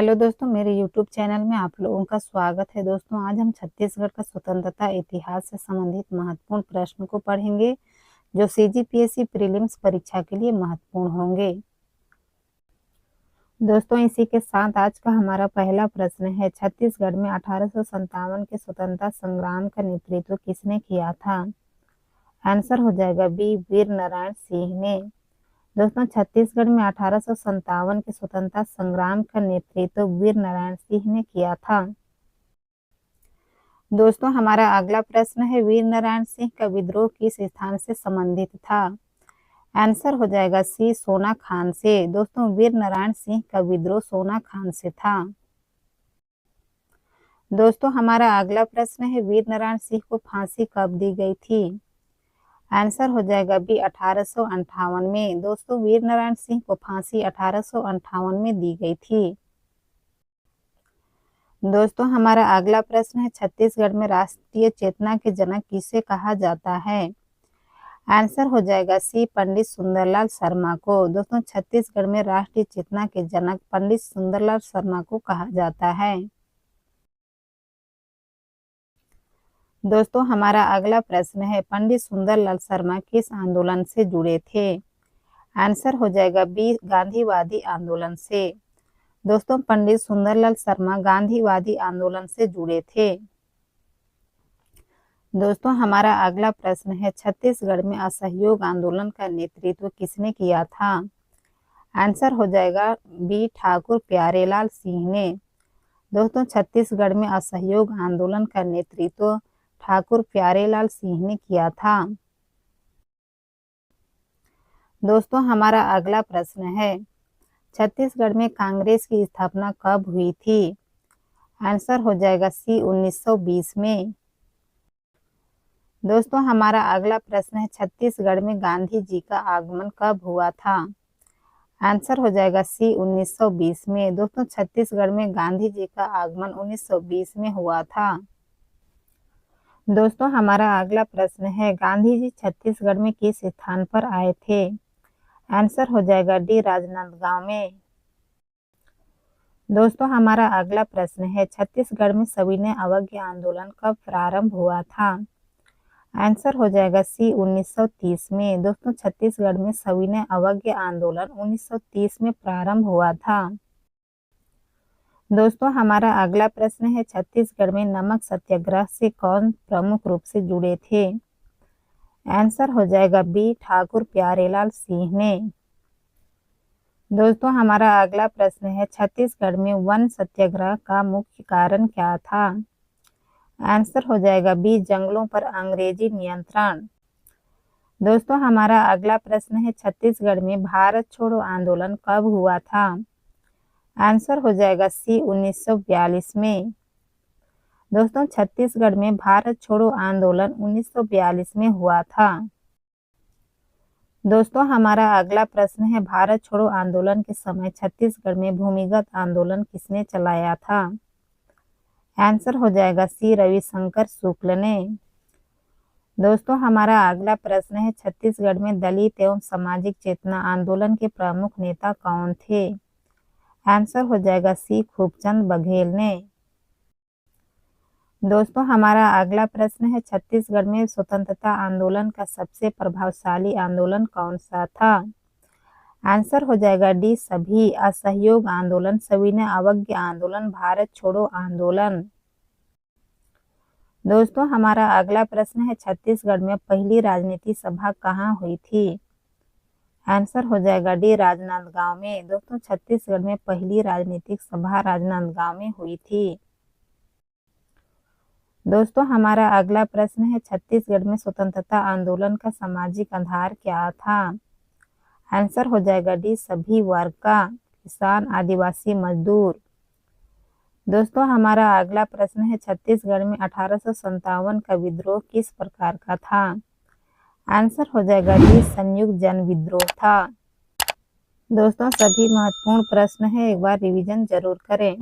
Hello दोस्तों, मेरे YouTube channel में आप लोगों का स्वागत है। दोस्तों, आज हम छत्तीसगढ़ का स्वतंत्रता इतिहास से संबंधित महत्वपूर्ण प्रश्न को पढ़ेंगे जो सीजीपीएससी प्रीलिम्स परीक्षा के लिए महत्वपूर्ण होंगे। दोस्तों, इसी के साथ आज का हमारा पहला प्रश्न है, छत्तीसगढ़ में 1857 के स्वतंत्रता संग्राम का नेतृत्व किसने किया था? आंसर हो जाएगा बी, वीर नारायण सिंह ने। दोस्तों, छत्तीसगढ़ में 1857 के स्वतंत्रता संग्राम का नेतृत्व वीर नारायण सिंह ने किया था। दोस्तों, हमारा अगला प्रश्न है, वीर नारायण सिंह का विद्रोह किस स्थान से संबंधित था? आंसर हो जाएगा सी, सोना खान से। दोस्तों, वीर नारायण सिंह का विद्रोह सोना खान से था। दोस्तों, हमारा अगला प्रश्न है, वीर नारायण सिंह को फांसी कब दी गई थी? आंसर हो जाएगा बी, 1858 में। दोस्तों, वीर नारायण सिंह को फांसी 1858 में दी गई थी। दोस्तों, हमारा अगला प्रश्न है, छत्तीसगढ़ में राष्ट्रीय चेतना के जनक किसे कहा जाता है? आंसर हो जाएगा सी, पंडित सुंदरलाल शर्मा को। दोस्तों, छत्तीसगढ़ में राष्ट्रीय चेतना के जनक पंडित सुंदरलाल शर्मा को कहा जाता है। दोस्तों, हमारा अगला प्रश्न है, पंडित सुंदरलाल शर्मा किस आंदोलन से जुड़े थे? आंसर हो जाएगा बी, गांधीवादी आंदोलन से। दोस्तों, पंडित सुंदरलाल शर्मा गांधीवादी आंदोलन से जुड़े थे। दोस्तों, हमारा अगला प्रश्न है, छत्तीसगढ़ में असहयोग आंदोलन का नेतृत्व किसने किया था? आंसर हो जाएगा बी, ठाकुर प्यारेलाल सिंह ने। दोस्तों, छत्तीसगढ़ में असहयोग आंदोलन का नेतृत्व ठाकुर प्यारेलाल सिंह ने किया था। दोस्तों, हमारा अगला प्रश्न है, छत्तीसगढ़ में कांग्रेस की स्थापना कब हुई थी? आंसर हो जाएगा सी, 1920 में। दोस्तों, हमारा अगला प्रश्न है, छत्तीसगढ़ में गांधी जी का आगमन कब हुआ था? आंसर हो जाएगा सी, 1920 में। दोस्तों, छत्तीसगढ़ में गांधी जी का आगमन 1920 में हुआ था। दोस्तों, हमारा अगला प्रश्न है, गांधी जी छत्तीसगढ़ में किस स्थान पर आए थे? आंसर हो जाएगा डी, राजनांदगांव में। दोस्तों, हमारा अगला प्रश्न है, छत्तीसगढ़ में सविनय अवज्ञा आंदोलन कब प्रारंभ हुआ था? आंसर हो जाएगा सी, 1930 में। दोस्तों, छत्तीसगढ़ में सविनय अवज्ञा आंदोलन 1930 में प्रारंभ हुआ था। दोस्तों, हमारा अगला प्रश्न है, छत्तीसगढ़ में नमक सत्याग्रह से कौन प्रमुख रूप से जुड़े थे? आंसर हो जाएगा बी, ठाकुर प्यारेलाल सिंह ने। दोस्तों, हमारा अगला प्रश्न है, छत्तीसगढ़ में वन सत्याग्रह का मुख्य कारण क्या था? आंसर हो जाएगा बी, जंगलों पर अंग्रेजी नियंत्रण। दोस्तों, हमारा अगला प्रश्न है, छत्तीसगढ़ में भारत छोड़ो आंदोलन कब हुआ था? आंसर हो जाएगा सी, 1942 में। दोस्तों, छत्तीसगढ़ में भारत छोड़ो आंदोलन 1942 में हुआ था। दोस्तों, हमारा अगला प्रश्न है, भारत छोड़ो आंदोलन के समय छत्तीसगढ़ में भूमिगत आंदोलन किसने चलाया था? आंसर हो जाएगा सी, रविशंकर शुक्ल ने। दोस्तों, हमारा अगला प्रश्न है, छत्तीसगढ़ में दलित एवं सामाजिक चेतना आंदोलन के प्रमुख नेता कौन थे? आंसर हो जाएगा सी, खूबचंद बघेल ने। दोस्तों, हमारा अगला प्रश्न है, छत्तीसगढ़ में स्वतंत्रता आंदोलन का सबसे प्रभावशाली आंदोलन कौन सा था? आंसर हो जाएगा डी, सभी असहयोग आंदोलन, सविनय अवज्ञा आंदोलन, भारत छोड़ो आंदोलन। दोस्तों, हमारा अगला प्रश्न है, छत्तीसगढ़ में पहली राजनीति सभा कहाँ हुई थी? आंसर हो जाएगा डी, राजनांदगांव में। दोस्तों, छत्तीसगढ़ में पहली राजनीतिक सभा राजनांदगांव में हुई थी। दोस्तों, हमारा अगला प्रश्न है, छत्तीसगढ़ में स्वतंत्रता आंदोलन का सामाजिक आधार क्या था? आंसर हो जाएगा डी, सभी वर्ग का, किसान, आदिवासी, मजदूर। दोस्तों, हमारा अगला प्रश्न है, छत्तीसगढ़ में 1857 का विद्रोह किस प्रकार का था? आंसर हो जाएगा डी, संयुक्त जन विद्रोह था। दोस्तों, सभी महत्वपूर्ण प्रश्न है, एक बार रिवीजन जरूर करें।